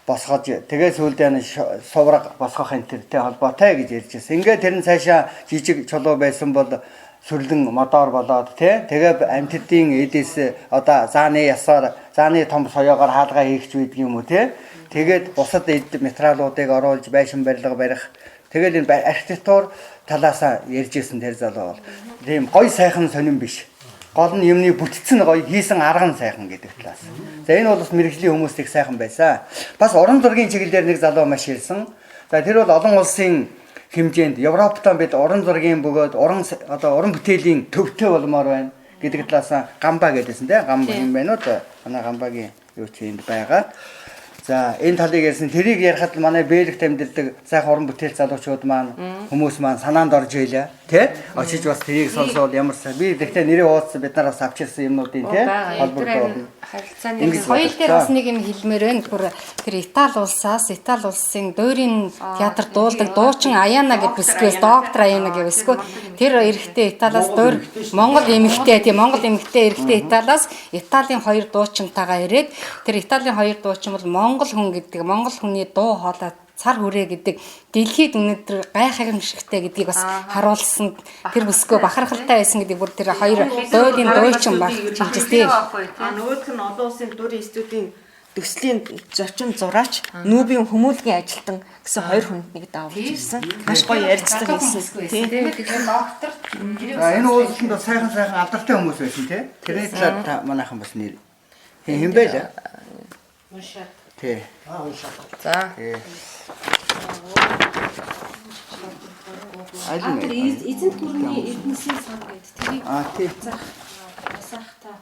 босгож тэгээ сүүлдээ нь сувраг босгох энтертэй холбоотой гэж ярьжсэн. Ингээд тэр нь цаашаа жижиг чулуу байсан бол сүрлэн модоор болоод тэгээ амьтдын эдээс одоо зааны ясаар зааны том соёогоор хаалгаа хийгч байдаг юм уу тэгээд бусад эд материалуудыг оруулж байшин барилга барих тэгэл энэ архитектур талаасаа ярьжсэн тэр залуу бол тийм гоё сайхан сонирн биш. Гол нь юмны бүтцэн гоё хийсэн арга нь сайхан гэдэг талаас. За энэ бол бас мэрэгжлийн хүмүүст их сайхан байсан. Бас уран зургийн чиглэлээр нэг залуу маш ирсэн. За тэр бол олон улсын хэмжээнд Европтой бид уран зургийн бөгөөд уран бүтээлийн төвтэй болмоор байна гэдэг талаас гамбаа гэдээсэн тийм гамбаа юм байна уу та манай гамбаагийн юу ч энд байгаа. За энэ талыг ярьсан тэрийг ярихад манай Бэлэгт амьдардаг сайхан уран бүтээл залуучууд маань хүмүүс маань санаанд орж ийлээ тий очиж бас тэрийг сонсоод ямар сайн би гэхдээ нэрээ ууцсан бид нараас авчирсан юмнуудын тий холбогдоо харилцааны соёл дээр бас нэг юм хэлмээр байна. Тэр Итали улсын дуурийн театр дуулдаг дуучин Аяна гэдэг бүсгээс доктор Аяна гэдэг бүсгүй тэр эрэгтэй Италиас дуур Монгол эмэгтэй эрэгтэй Италиас Италийн хоёр дуучинтайгаа ирээд тэр Италийн хоёр дуучин бол Монгол хүн гэдэг Монгол хүний дуу хоолой цар хүрээ гэдэг дэлхийд өнөөдөр гайхамшигтай гэдгийг бас харуулсан тэр бүсгөө бахархалтай байсан гэдэг бүр тэр хоёр дуулийн дуучин баг хэлжтэй. Нөгөөх нь олон улсын дурын студийн төслийн зочин зураач нүүбийн хүмүүлгийн ажилтан гэсэн хоёр хүнд нэг давж ирсэн. Маш гоё ярилцлага хийсэн. Тийм. Доктор энэ уулзалтанд бас сайхан алдартай хүмүүс байсан тий. Тэрний талаар та манайхан бас нэр хэм байлаа. уншаад Тий. За. Эзэн төрний эрдэнэсийн сан гэдэг тэрийг тий. засахта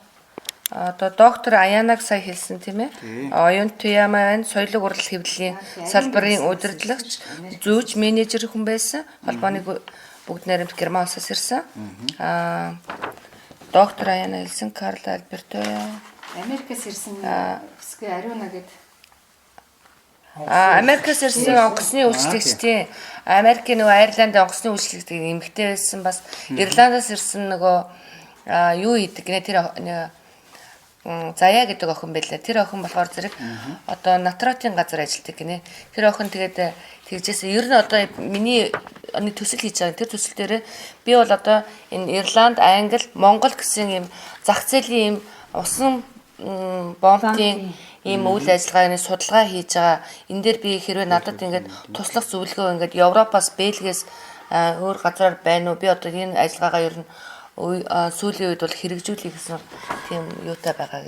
Одоо доктор Аянаг сая хэлсэн тийм ээ. Оюун Туяма байна. Соёлын урал хэвлэлийн салбарын удирдлагч, зүүж менежер хүн байсан. Холбооны бүгд найрамд Герман улсаас ирсэн. Доктор Аяна хэлсэн Карл Альберто Америкээс ирсэн бүсгүй Ариуна гэдэг Америкээс ирсэн онгоцны үйлчлэгч тийм. Америкийн нөгөө Айрландын онгоцны үйлчлэгч эмэгтэй байсан. Бас Ирландаас ирсэн нөгөө юу хийдэг гэнэ тэр Заяа гэдэг охин байлаа. Тэр охин болохоор зэрэг одоо Натротын газар ажилладаг гинэ. Тэр охин тэгээд тэгжээсээ ер нь одоо миний төсөл хийж байгаа. Тэр төсөл дээр би бол одоо энэ Ирланд, Англи, Монгол гэсэн юм зах зээлийн юм усан бомбын ийм үйл ажиллагааны судалгаа хийж байгаа. Энэ дээр би хэрвээ надад ингээд туслах зөвлөгөө ингээд Европоос, Бельгиэс өөр газараар байна уу? Би одоо энэ ажиллагаагаа ер нь сүүлийн үед бол хэрэгжүүлэх гэсэн тийм юутай байгаа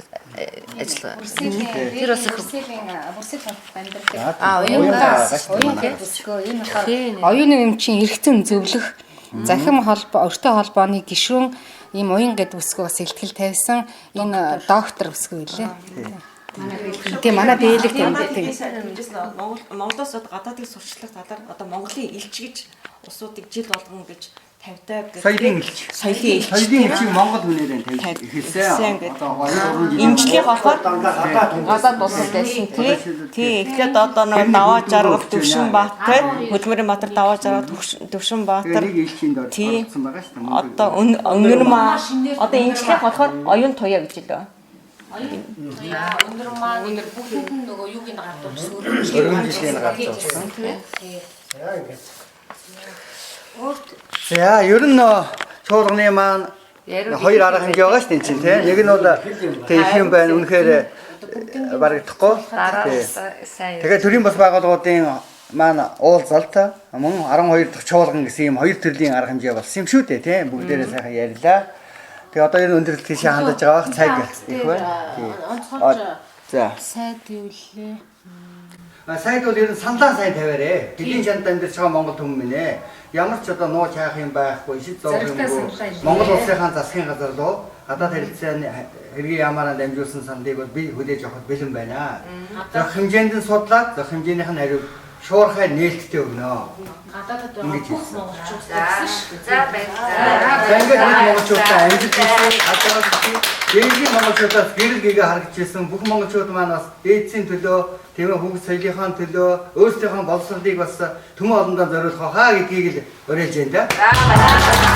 ажиллагаа. Тэр бас их бүрсэл амьдардаг. Оюуны эмчийн эргэтэн зөвлөх захим холбоо өртөө холбооны гишүүн ийм уян гэд бүсгүй бас ихтгэл тавьсан энэ доктор бүсгүй лээ. Тийм манай Бэлэгт амьдардаг. Монголоос гадаадын сурчлах талаар одоо Монголын элч гэж улсуудыг жил болгон гэж тавьдаг гэдэг. Соёлын элчийг Монгол хүнээр тавьж эхэлсэн. Имжлэх болохоор гадаад улсад байсан тий. Эхлээд одоо нэг даваа жаргал Төвшинбаатар, Хөдөлмөрийн Баатар даваа жаргал Төвшинбаатар. Тий. Одоо өнөр маа одоо имжлэх болохоор оюун туяа гэж хэлээ. Өндөр маань бүгд нь нөгөө юуг нь гардуулсан өргөмжлийн гардуулсан. За ингээд. За ер нь чуулганы маань хоёр арга хэмжээ байгаа шүү дээ чинь тийм. Нэг нь бол тэг их юм байна. Үнэхээр барагдахгүй. Тэгээд төрийн бас байгууллагуудын маань уулзалт мөн 12 дахь чуулган гэсэн юм хоёр төрлийн арга хэмжээ болсон юм шүү дээ тийм. Бүгдээрээ сайхан ярьлаа. Тэгээ одоо энэ өндөрлөлт тийшээ хандаж байгаа цаг их байна. За. сайд гэвлээ. Сайд бол ер нь саналаа сайн тавиарэ. Хэдийн чанд амьдарч байгаа Монгол хүмүүс нэ. Ямар ч одоо нууж хаах юм байхгүй, ишид зовх юмгүй. Монгол улсынхаа засгийн газар руу гадаад харилцааны хэргийн ямаараа дамжуулсан сандыг бол би хүлээж авахд бэлэн байна. Зөх хэмжээнд нь судлаад, зөх хэмжээнийх нь хариу шуурхай нээлттэй өгнө. Гадаадд байгаа бүх монголчууд гэсэн шүү. За байна. Ингээд монголчуудаа амжилт хийсэн, хадгалж дээдийн монголчуудаас гэрэл гээгээ харагдчихсан бүх монголчууд маань бас дээдсийн төлөө, тийм хүүхд соёлынхаа төлөө, өөрсдийнхөө боловсролыг бас төмөн олондоо зориулах хаа гэдгийг л уриалж байна да.